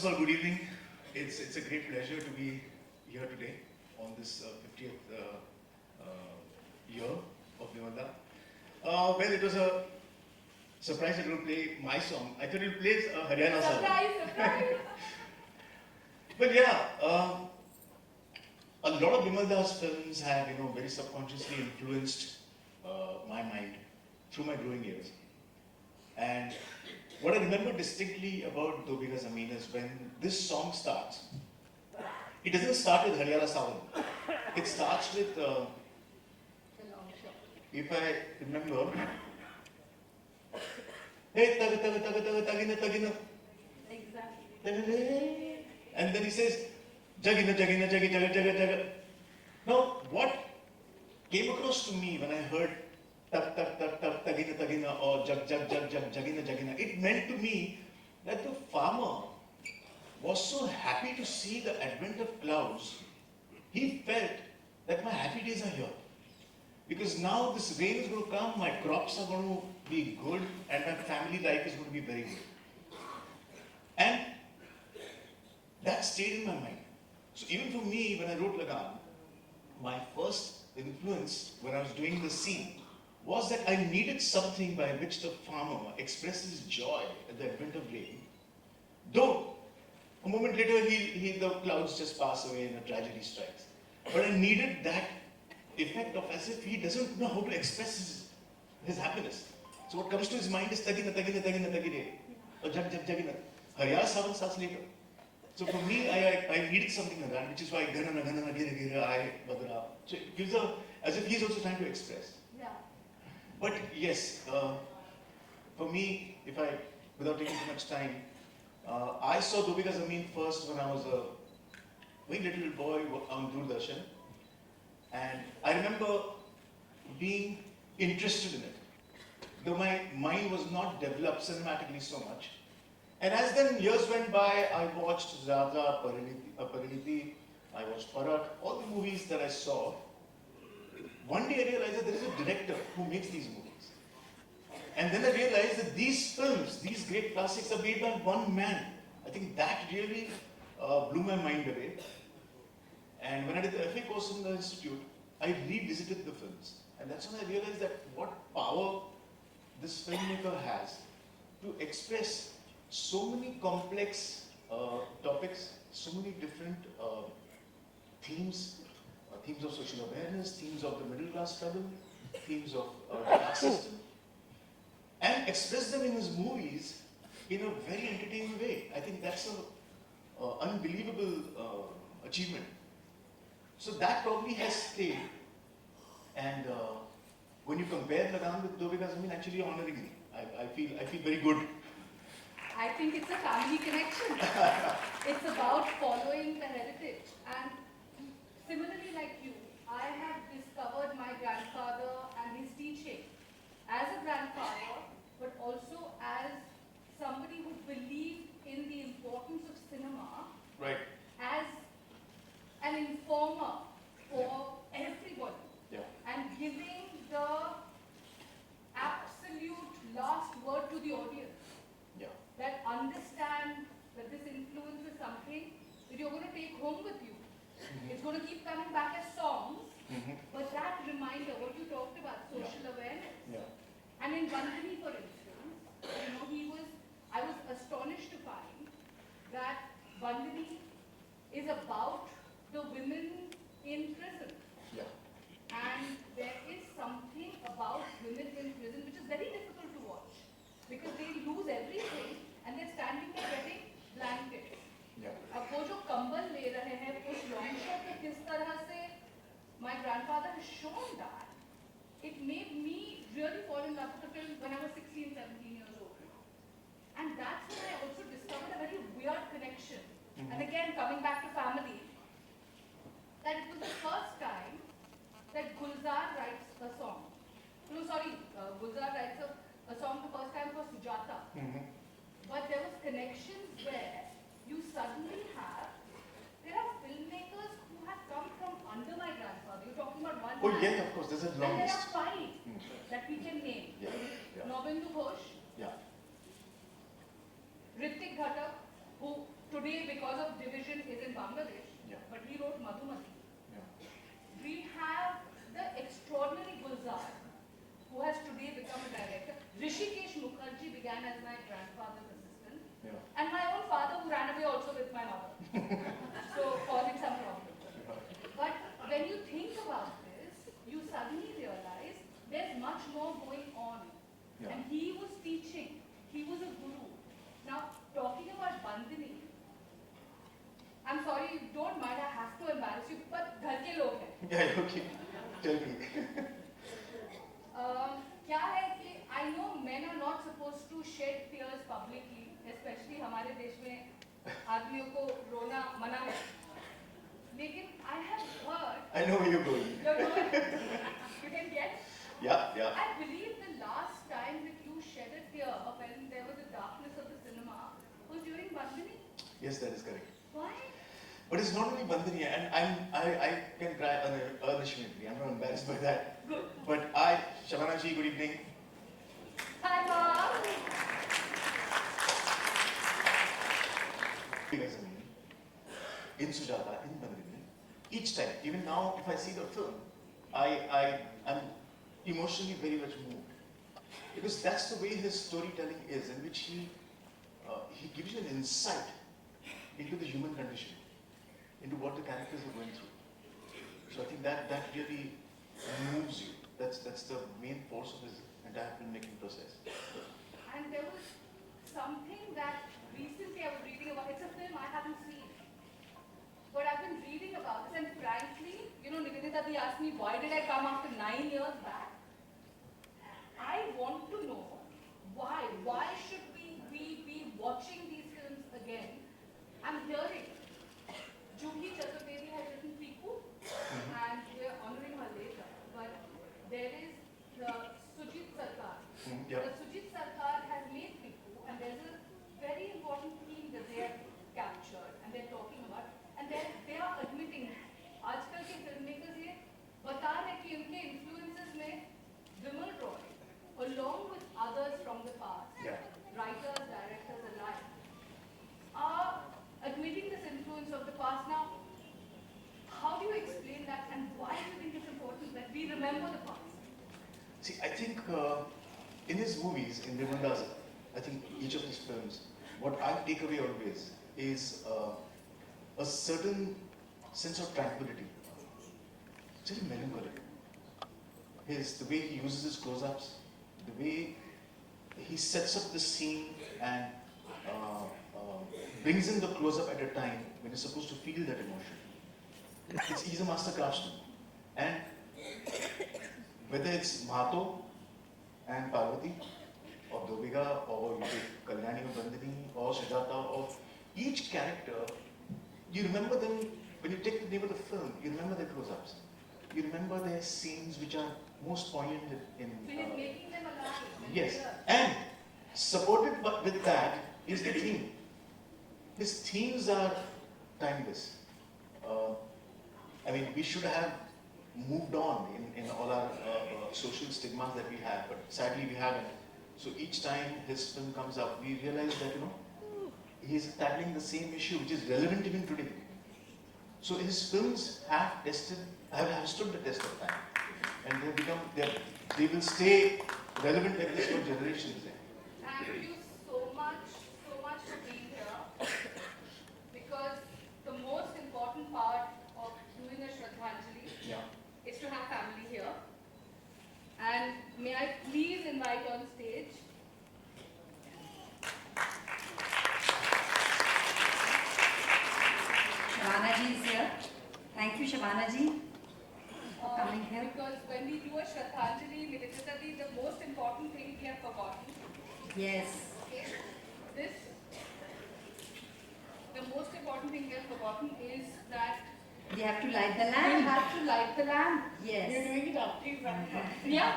of all, good evening. It's a great pleasure to be here today on this 50th year of Bimal. Well, it was a surprise that you play my song. I thought you played Haryana song. Surprise! But yeah, a lot of Bimal films have, very subconsciously influenced my mind through my growing years. And what I remember distinctly about Do Bigha Zameen is when this song starts, it doesn't start with Haryana Sawan. It starts with, if I remember, hey, taga, taga, taga, taga, tagina, tagina. Exactly. And then he says, jagina, jagina, jagi, jaga, jaga, jaga. Now, what came across to me when I heard tak, tak, tak, tak, tagina, tagina, or jag, jag, jag, jag, jagina, jagina, it meant to me that the farmer was so happy to see the advent of clouds, he felt that my happy days are here. Because now this rain is going to come, my crops are going to be good, and my family life is going to be very good. And that stayed in my mind. So even for me, when I wrote Lagan, my first influence when I was doing the scene was that I needed something by which the farmer expresses joy at the advent of rain. Though, a moment later, the clouds just pass away and a tragedy strikes. But I needed that effect of as if he doesn't know how to express his happiness. So what comes to his mind is tagina, tagina, tagina, tagine, or jag, jag, jagina. Haryana Savan starts later. So for me, I needed something like that, which is why gana, gana, gira, gira, I, badra. So it gives as if he's also trying to express. Yeah. But yes, for me, without taking too much time, I saw Do Bigha Zameen first when I was a very little boy on Doordarshan. And I remember being interested in it, though my mind was not developed cinematically so much. And as then years went by, I watched Zada, Pariniti, I watched Parak, all the movies that I saw. One day I realized that there is a director who makes these movies. And then I realized that these films, these great classics are made by one man. I think that really blew my mind away. And when I did the FA course in the institute, I revisited the films. And that's when I realized that what power this filmmaker has to express so many complex topics, so many different themes, themes of social awareness, themes of the middle class struggle, themes of the caste system, and express them in his movies in a very entertaining way. I think that's an unbelievable achievement. So that probably has stayed, and when you compare Lagan with Do Bigha Zameen, actually honoring me. I feel very good. I think it's a family connection. It's about following the heritage. And similarly like you, I have discovered my grandfather and his teaching as a grandfather, but also as somebody who believed in the importance of cinema, Right. as an informer for everybody, and giving the absolute last word to the audience. That understand that this influence is something that you're going to take home with you. It's going to keep coming back as songs, but that reminder, what you talked about, social awareness. And in Bandhani, for instance, I was astonished to find that Bandhani is about the women in prison. And there is something about women in prison which is very difficult to watch, because they lose everything and they're standing there getting blankets. अब वो जो कंबल ले रहे हैं उस long shot में किस तरह से my grandfather has shown that, it made me really fall in love with the film when I was 16, 17 years old. And that's when I also discovered a very weird connection. And again, coming back to family, that it was the first time that Gulzar writes a song. Gulzar writes a song the first time for Sujata. But there was connections where you suddenly there are filmmakers who have come from under my grandfather. You're talking about one Oh man. yeah, of course, there's a long And there list. are 5 that we can name. Nobindu Ghosh, Ritik Ghatak, who today because of division is in Bangladesh, but he wrote Madhumati. We have the extraordinary Gulzar, who has today become a director. Rishikesh Mukherjee began as my grandfather's assistant, and my own father who ran away also with my mother, so causing some problems. But when you think about this, you suddenly realize there's much more going on. And he was teaching, he was a guru. Now, talking about Bandini, I'm sorry, don't mind, I have to embarrass you, but घर के लोग हैं. Yeah, okay. Tell me. क्या है कि I know men are not supposed to shed tears publicly, especially हमारे देश में आदमियों को रोना मना है. लेकिन I have heard. I know where you're going. You're going. You can guess. Yeah. I believe the last time that you shed a tear when there was a darkness of the cinema was during Bandini. Yes, that is correct. Why? But it's not only Bandini, and I can cry unashamedly. I'm not embarrassed by that. Good. But Shabana ji, good evening. Hi, Mom. In Sujata, in Bandini, each time, even now, if I see the film, I'm emotionally very much moved. Because that's the way his storytelling is, in which he gives you an insight into the human condition, into what the characters are going through. So I think that really moves you. That's the main force of his entire filmmaking process. And there was something that recently I was reading about. It's a film I haven't seen. But I've been reading about this, and frankly, Nivedita Di asked me, why did I come after 9 years back? I want to know why. Why should we be watching these films again? I'm hearing Juhi Chaturvedi has written Piku, and we're honoring her later. But there is the Sujit Sarkar. The Sujit Sarkar has made Piku, and there's a very important theme that they have captured, and they're talking about, and they are admitting, आजकल के filmmakers ये बता रहे कि उनके influences में Bimal Roy, along with others from the past, writers, directors alike, are admitting this influence of the past. Now, how do you explain that, and why do you think it's important that we remember the past? See, I think in his movies, in Vimandas, I think each of his films, what I take away always is a certain sense of tranquility. It's very melancholic. The way he uses his close-ups, the way he sets up the scene and brings in the close-up at a time when you're supposed to feel that emotion. He's a master craftsman. And whether it's Mahato and Parvati, or Dobiga, or you take Kalyani or Bandini, or Sujata, or each character, you remember them, when you take the name of the film, you remember their close-ups. You remember their scenes which are most poignant in... making them alive. Yes, and supported with that is the theme. His themes are timeless. I mean, we should have moved on in all our social stigmas that we have, but sadly we haven't. So each time his film comes up, we realize that, he's tackling the same issue which is relevant even today. So his films have stood the test of time, and they will stay relevant like this for generations. Thank you so much for being here. Because the most important part of doing a Shraddhanjali is to have family here. And may I please invite on stage Shabana ji is here. Thank you, Shabana ji, for coming here. Because when we do a Shraddhanjali, Nivedita, the most important thing we have forgotten. Yes. Okay. The most important thing we have forgotten is that We have to light the we lamp. have to light the lamp. Yes. You're doing it up. Yeah.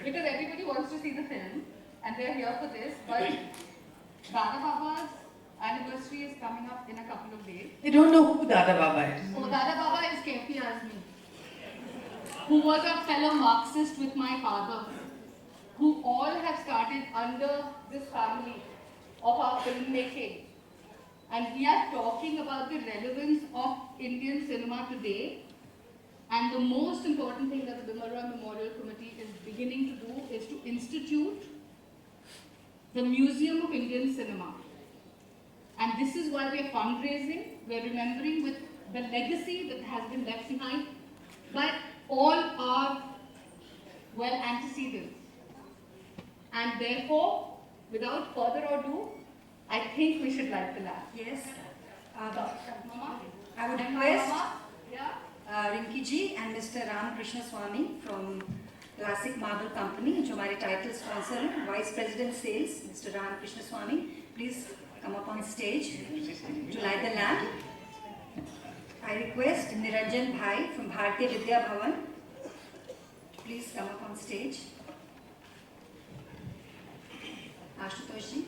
Because everybody wants to see the film, and they're here for this. But Dada Baba's anniversary is coming up in a couple of days. They don't know who Dada Baba is. So Dada Baba is K.P. Azmi, who was a fellow Marxist with my father, who all have started under this family of our filmmaking. and we are talking about the relevance of Indian cinema today. And the most important thing that the Bimal Roy Memorial Committee is beginning to do is to institute the Museum of Indian Cinema. And this is why we are fundraising. We are remembering with the legacy that has been left behind by all our antecedents. And therefore, without further ado, I think we should light the lamp. Yes. Mama? I would request Mama? Yeah? Rinki ji and Mr. Ram Krishna Swami from Classic Marble Company, जो हमारे title sponsor हैं, Vice President Sales, Mr. Ram Krishna Swami, please come up on stage to light the lamp. I request Niranjan Bhai from Bharatiya Vidya Bhavan, please come up on stage. Ashutosh ji.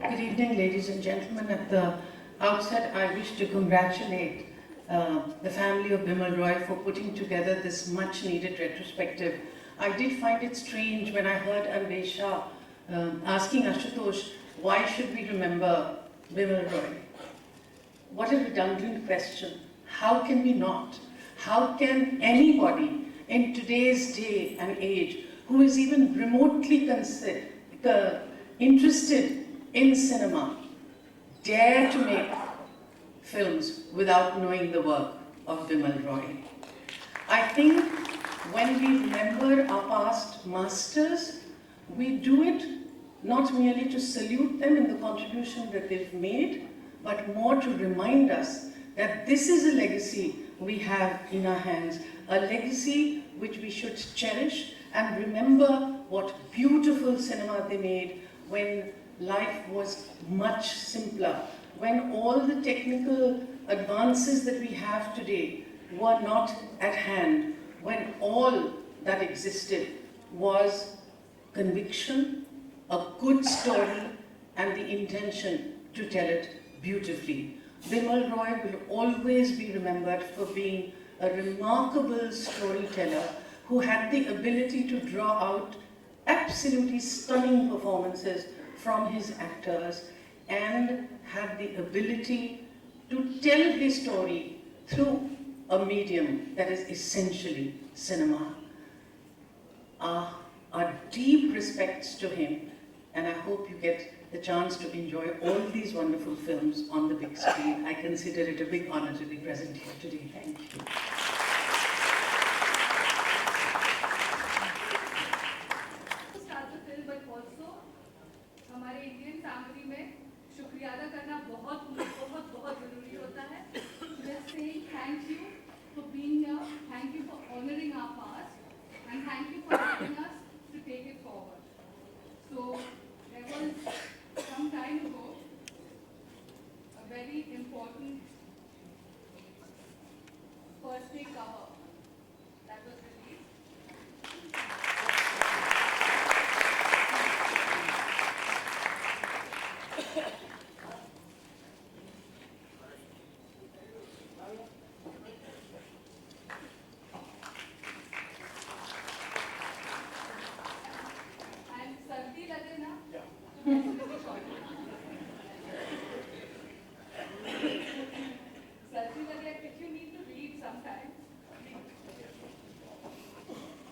Good evening, ladies and gentlemen. At the outset, I wish to congratulate the family of Bimal Roy for putting together this much-needed retrospective. I did find it strange when I heard Anvesha asking Ashutosh, why should we remember Bimal Roy? What a redundant question. How can we not? How can anybody in today's day and age who is even remotely interested in cinema dare to make films without knowing the work of Bimal Roy? I think when we remember our past masters, we do it not merely to salute them in the contribution that they've made, but more to remind us that this is a legacy we have in our hands, a legacy which we should cherish and remember what beautiful cinema they made when life was much simpler, when all the technical advances that we have today were not at hand, when all that existed was conviction, a good story, and the intention to tell it beautifully. Bimal Roy will always be remembered for being a remarkable storyteller who had the ability to draw out absolutely stunning performances from his actors and had the ability to tell his story through a medium that is essentially cinema. Our deep respects to him, and I hope you get the chance to enjoy all these wonderful films on the big screen. I consider it a big honor to be present here today. Thank you. हमारे Indian family में शुक्रिया अदा करना बहुत बहुत बहुत ज़रूरी होता है. Just saying thank you for being here, thank you for honoring our past, and thank you for helping us to take it forward. So there was some time ago a very important first day cover that was released. And सर्दी लगे ना तो sometimes.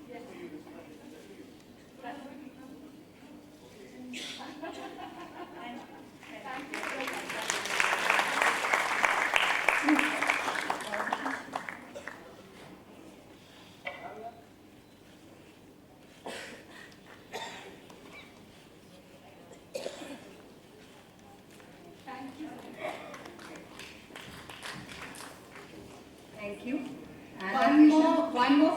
Yes. Thank you so Thank you. Thank you. And One more